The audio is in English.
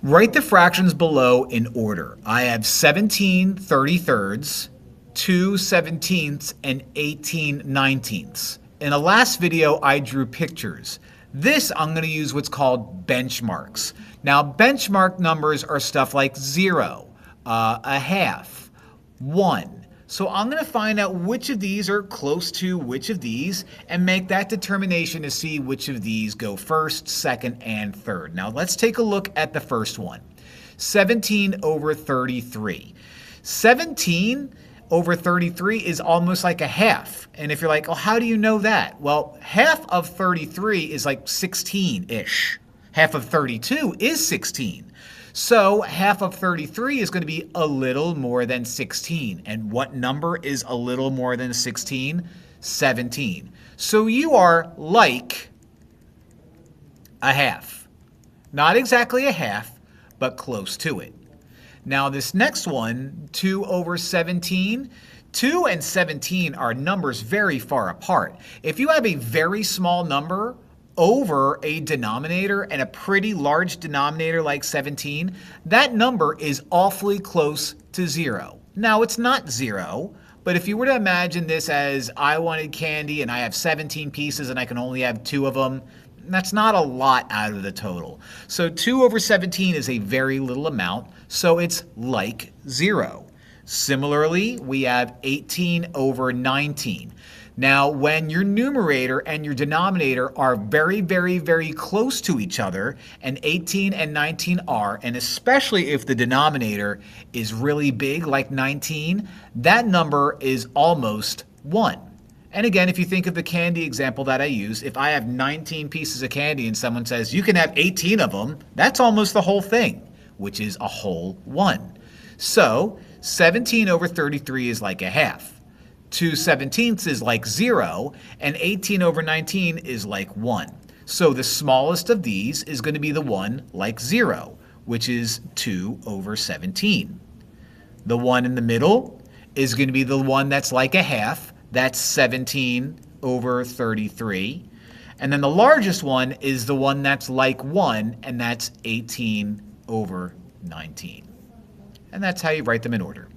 Write the fractions below in order. I have 17 33rds, 2 seventeenths, and 18 nineteenths. In the last video, I drew pictures. This, I'm going to use what's called benchmarks. Now, benchmark numbers are stuff like 0, a half, 1. So I'm going to find out which of these are close to which of these and make that determination to see which of these go first, second, and third. Now let's take a look at the first one. 17 over 33. 17 over 33 is almost like a half. And if you're like, oh, how do you know that? Well, half of 33 is like 16-ish. Half of 32 is 16. So half of 33 is going to be a little more than 16. And what number is a little more than 16? 17. So you are like a half. Not exactly a half, but close to it. Now this next one, 2 over 17. 2 and 17 are numbers very far apart. If you have a very small number over a denominator and a pretty large denominator like 17, that number is awfully close to 0. Now, it's not 0, but if you were to imagine this as I wanted candy and I have 17 pieces and I can only have 2 of them, that's not a lot out of the total. So 2 over 17 is a very little amount, so it's like 0. Similarly, we have 18 over 19. Now, when your numerator and your denominator are very, very, very close to each other, and 18 and 19 are, and especially if the denominator is really big like 19, that number is almost 1. And again, if you think of the candy example that I use, if I have 19 pieces of candy and someone says, you can have 18 of them, that's almost the whole thing, which is a whole 1. So 17 over 33 is like a half. 2 seventeenths is like 0, and 18 over 19 is like 1. So the smallest of these is going to be the one like 0, which is 2 over 17. The one in the middle is going to be the one that's like a half. That's 17 over 33. And then the largest one is the one that's like 1, and that's 18 over 19. And that's how you write them in order.